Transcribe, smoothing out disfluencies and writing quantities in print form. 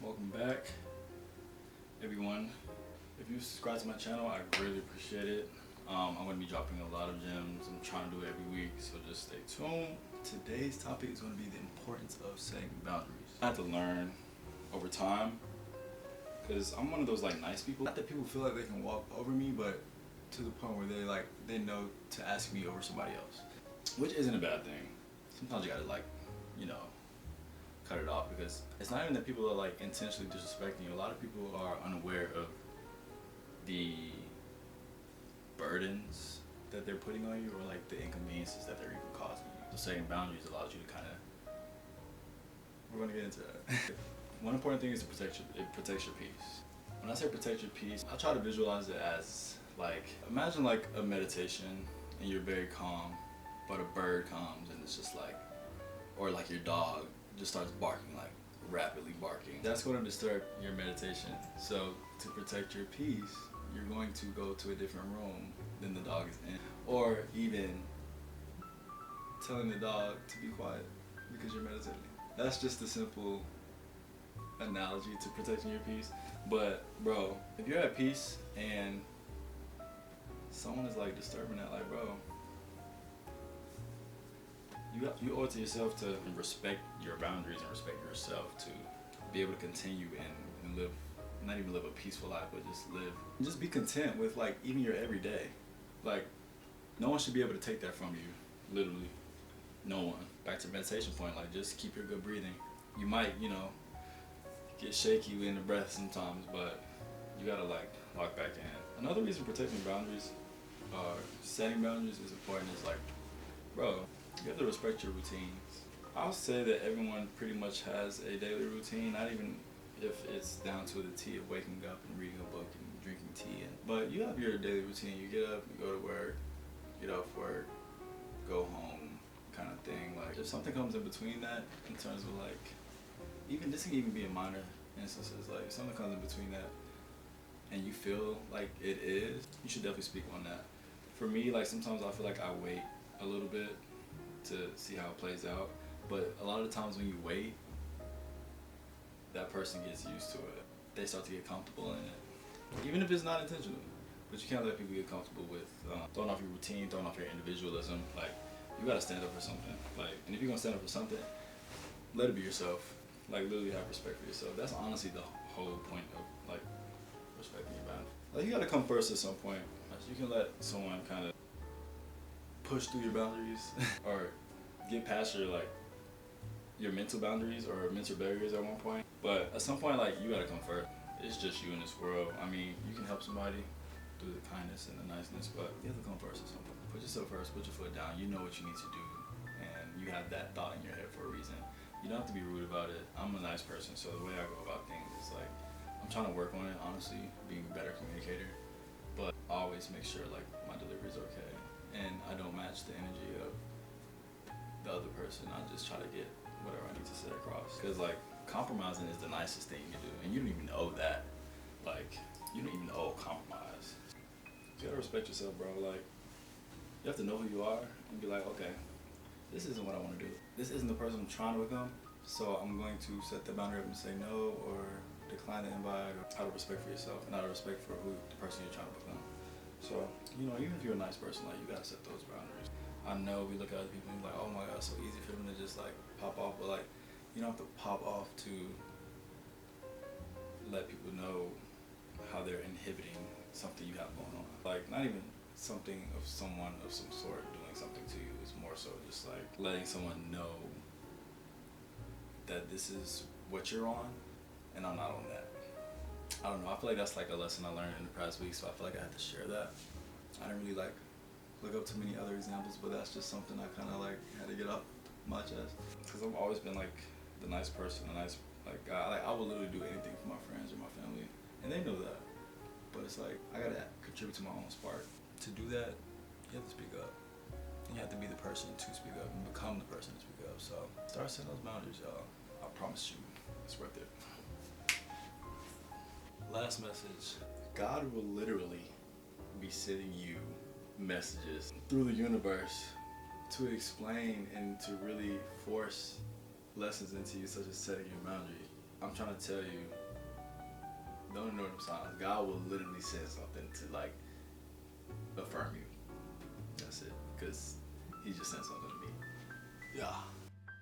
Welcome back, everyone. If you subscribe to my channel, I really appreciate it. I'm going to be dropping a lot of gems. I'm trying to do it every week, so just stay tuned. Today's topic is going to be the importance of setting boundaries. I had to learn over time, because I'm one of those nice people. Not that people feel like they can walk over me, but to the point where they know to ask me over somebody else, which isn't a bad thing. Sometimes you gotta cut it off, because it's not even that people are intentionally disrespecting you. A lot of people are unaware of the burdens that they're putting on you, or the inconveniences that they're even causing you. So setting boundaries allows you to we're gonna get into that. One important thing is to it protects your peace. When I say protect your peace, I try to visualize it as imagine a meditation and you're very calm, but a bird comes and it's just or your dog just starts barking, rapidly barking. That's going to disturb your meditation. So to protect your peace, you're going to go to a different room than the dog is in. Or even telling the dog to be quiet because you're meditating. That's just a simple analogy to protecting your peace. But bro, if you're at peace and someone is disturbing that, bro, you owe it to yourself to respect your boundaries and respect yourself to be able to continue and live, not even live a peaceful life, but just be content with even your everyday. No one should be able to take that from you, literally, no one. Back to meditation point, just keep your good breathing. You might, get shaky in the breath sometimes, but you gotta lock back in. Another reason protecting boundaries, setting boundaries is important is bro, you have to respect your routines. I'll say that everyone pretty much has a daily routine, not even if it's down to the T of waking up and reading a book and drinking tea. But you have your daily routine. You get up, you go to work, get off work, go home, kind of thing. If something comes in between that, in terms of even this can even be in minor instances. If something comes in between that, and you feel it is, you should definitely speak on that. For me, sometimes I feel I wait a little bit to see how it plays out, but a lot of the times when you wait, that person gets used to it. They start to get comfortable in it, even if it's not intentional. But you can't let people get comfortable with throwing off your routine, throwing off your individualism. You gotta stand up for something. And if you're gonna stand up for something, let it be yourself. Literally have respect for yourself. That's honestly the whole point of respecting your boundaries. You gotta come first at some point. You can let someone kind of push through your boundaries or get past your mental boundaries or mental barriers at one point. But at some point, you gotta come first. It's just you in this world. I mean, you can help somebody through the kindness and the niceness, but you have to come first at some point. Put yourself first, put your foot down. You know what you need to do, and you have that thought in your head for a reason. You don't have to be rude about it. I'm a nice person, so the way I go about things is I'm trying to work on it, honestly, being a better communicator. But I always make sure my delivery's okay, and I don't match the energy of the other person. I just try to get whatever I need to say across. Because compromising is the nicest thing you can do, and you don't even owe that. You don't even owe compromise. You gotta respect yourself, bro. You have to know who you are and be okay, this isn't what I want to do. This isn't the person I'm trying to become. So I'm going to set the boundary up and say no, or decline the invite, or out of respect for yourself and out of respect for who the person you're trying to become. So, even if you're a nice person, you gotta set those boundaries. I know we look at other people and be oh my god, it's so easy for them to just pop off, but you don't have to pop off to let people know how they're inhibiting something you have going on. Not even something of someone of some sort doing something to you. It's more so just letting someone know that this is what you're on and I'm not on that. I don't know, I feel that's a lesson I learned in the past week, so I feel I had to share that. I didn't really look up too many other examples, but that's just something I kind of had to get off my chest. Because I've always been the nice person, a nice guy. I would literally do anything for my friends or my family, and they know that. But it's I gotta contribute to my own spark. To do that, you have to speak up. You have to be the person to speak up and become the person to speak up. So start setting those boundaries, y'all. I promise you, it's worth it. Last message. God will literally be sending you messages through the universe to explain and to really force lessons into you, such as setting your boundaries. I'm trying to tell you, don't ignore them signs. God will literally send something to like affirm you. That's it. Because He just sent something to me. Yeah.